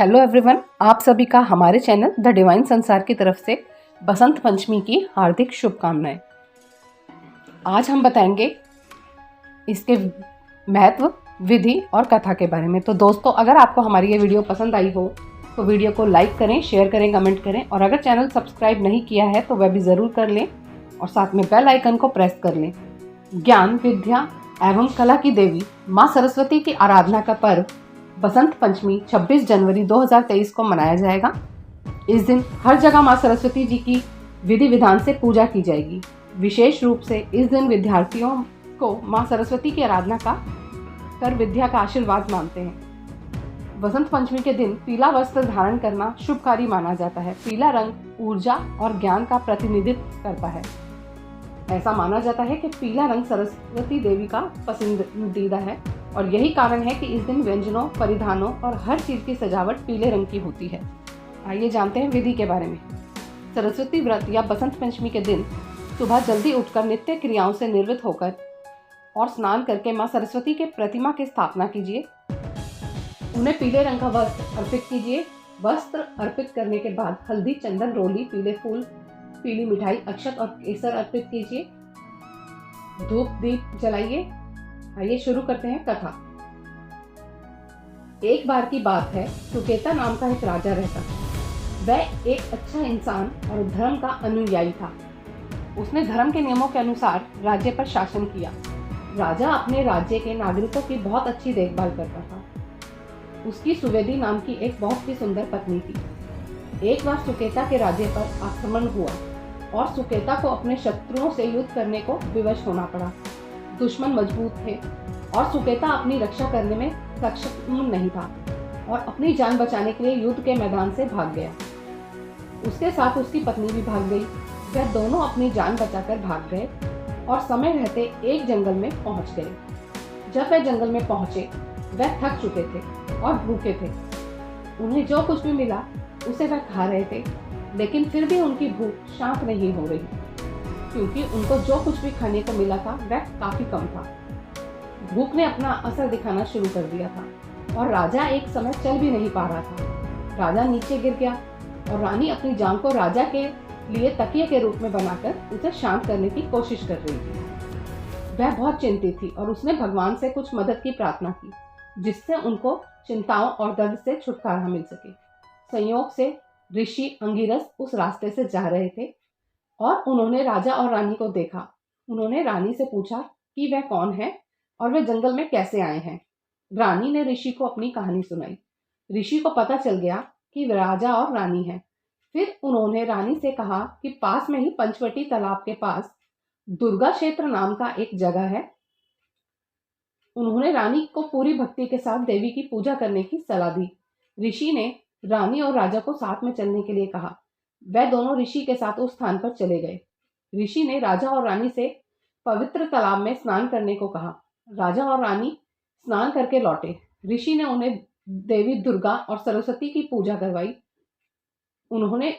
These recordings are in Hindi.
हेलो एवरीवन, आप सभी का हमारे चैनल द डिवाइन संसार की तरफ से बसंत पंचमी की हार्दिक शुभकामनाएं। आज हम बताएंगे इसके महत्व, विधि और कथा के बारे में। तो दोस्तों, अगर आपको हमारी ये वीडियो पसंद आई हो तो वीडियो को लाइक करें, शेयर करें, कमेंट करें और अगर चैनल सब्सक्राइब नहीं किया है तो वह भी ज़रूर कर लें और साथ में बेल आइकन को प्रेस कर लें। ज्ञान, विद्या एवं कला की देवी माँ सरस्वती की आराधना का पर्व बसंत पंचमी 26 जनवरी 2023 को मनाया जाएगा। इस दिन हर जगह माँ सरस्वती जी की विधि विधान से पूजा की जाएगी। विशेष रूप से इस दिन विद्यार्थियों को माँ सरस्वती की आराधना कर विद्या का आशीर्वाद मांगते हैं। बसंत पंचमी के दिन पीला वस्त्र धारण करना शुभकारी माना जाता है। पीला रंग ऊर्जा और ज्ञान का प्रतिनिधित्व करता है। ऐसा माना जाता है कि पीला रंग सरस्वती देवी का पसंदीदा है और यही कारण है कि इस दिन व्यंजनों, परिधानों और हर चीज़ की सजावट पीले रंग की होती है। आइए जानते हैं विधि के बारे में। सरस्वती व्रत या बसंत पंचमी के दिन सुबह जल्दी उठकर नित्य क्रियाओं से निवृत्त होकर और स्नान करके माँ सरस्वती के प्रतिमा की स्थापना कीजिए। उन्हें पीले रंग का वस्त्र अर्पित कीजिए। वस्त्र अर्पित करने के बाद हल्दी, चंदन, रोली, पीले फूल, पीली मिठाई, अक्षत और केसर अर्पित कीजिए। धूप दीप जलाइए। आइए शुरू करते हैं कथा। एक बार की बात है, सुकेता नाम का एक राजा रहता था। वह एक अच्छा इंसान और धर्म का अनुयायी था। उसने धर्म के नियमों के अनुसार राज्य पर शासन किया। राजा अपने राज्य के नागरिकों की बहुत अच्छी देखभाल करता था। उसकी सुवेदी नाम की एक बहुत ही सुंदर पत्नी थी। एक बार सुकेता के राज्य पर आक्रमण हुआ और सुकेता को अपने शत्रुओं से युद्ध करने को विवश होना पड़ा। दुश्मन मजबूत थे और सुकेता अपनी रक्षा करने में सक्षम नहीं था और अपनी जान बचाने के लिए युद्ध के मैदान से भाग गया। उसके साथ उसकी पत्नी भी भाग गई। वह दोनों अपनी जान बचाकर भाग गए और समय रहते एक जंगल में पहुंच गए। जब वह जंगल में पहुंचे, वह थक चुके थे और भूखे थे। उन्हें जो कुछ भी मिला उसे वह खा रहे थे, लेकिन फिर भी उनकी भूख शांत नहीं हो रही, क्योंकि उनको जो कुछ भी खाने को मिला था वह काफी कम था। भूख ने अपना असर दिखाना शुरू कर दिया था और राजा एक समय चल भी नहीं पा रहा था। राजा नीचे गिर गया और रानी अपनी जान को राजा के लिए तकिए के रूप में बनाकर उसे शांत करने की कोशिश कर रही थी। वह बहुत चिंतित थी और उसने भगवान से कुछ मदद की प्रार्थना की, जिससे उनको चिंताओं और दर्द से छुटकारा मिल सके। संयोग से ऋषि अंगिरस उस रास्ते से जा रहे थे और उन्होंने राजा और रानी को देखा। उन्होंने रानी से पूछा कि वह कौन है और वे जंगल में कैसे आए हैं। रानी ने ऋषि को अपनी कहानी सुनाई। ऋषि को पता चल गया कि वे राजा और रानी हैं। फिर उन्होंने रानी से कहा कि पास में ही पंचवटी तालाब के पास दुर्गा क्षेत्र नाम का एक जगह है। उन्होंने रानी को पूरी भक्ति के साथ देवी की पूजा करने की सलाह दी। ऋषि ने रानी और राजा को साथ में चलने के लिए कहा। वह दोनों ऋषि के साथ उस स्थान पर चले गए। ऋषि ने राजा और रानी से पवित्र तालाब में स्नान करने को कहा। राजा और रानी स्नान करके लौटे। ऋषि ने उन्हें देवी दुर्गा और सरस्वती की पूजा करवाई। उन्होंने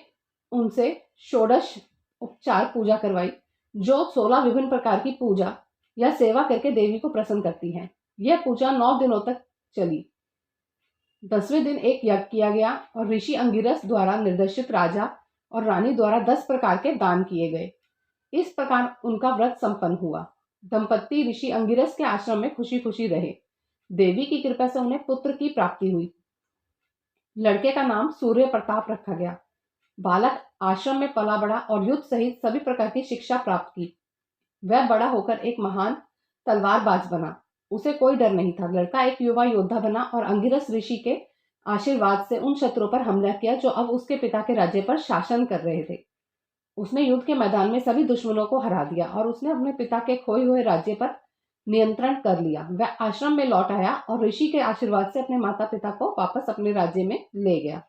उनसे षोडश उपचार पूजा करवाई, जो 16 विभिन्न प्रकार की पूजा या सेवा करके देवी को प्रसन्न करती है। यह पूजा 9 दिनों तक चली। 10वें दिन एक यज्ञ किया गया और ऋषि अंगिरस द्वारा निर्देशित राजा और रानी द्वारा 10 प्रकार के दान किए गए। इस प्रकार उनका व्रत संपन्न हुआ। दंपत्ति ऋषि अंगिरस के आश्रम में खुशी खुशी रहे। देवी की कृपा से उन्हें पुत्र की प्राप्ति हुई। लड़के का नाम सूर्य प्रताप रखा गया। बालक आश्रम में पला बढ़ा और युद्ध सहित सभी प्रकार की शिक्षा प्राप्त की। वह बड़ा होकर एक महान तलवारबाज बना। उसे कोई डर नहीं था। लड़का एक युवा योद्धा बना और अंगिरस ऋषि के आशीर्वाद से उन शत्रुओं पर हमला किया जो अब उसके पिता के राज्य पर शासन कर रहे थे। उसने युद्ध के मैदान में सभी दुश्मनों को हरा दिया और उसने अपने पिता के खोए हुए राज्य पर नियंत्रण कर लिया। वह आश्रम में लौट आया और ऋषि के आशीर्वाद से अपने माता पिता को वापस अपने राज्य में ले गया।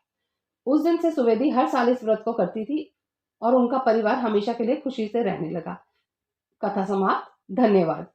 उस दिन से सुवेदी हर साल इस व्रत को करती थी और उनका परिवार हमेशा के लिए खुशी से रहने लगा। कथा समाप्त। धन्यवाद।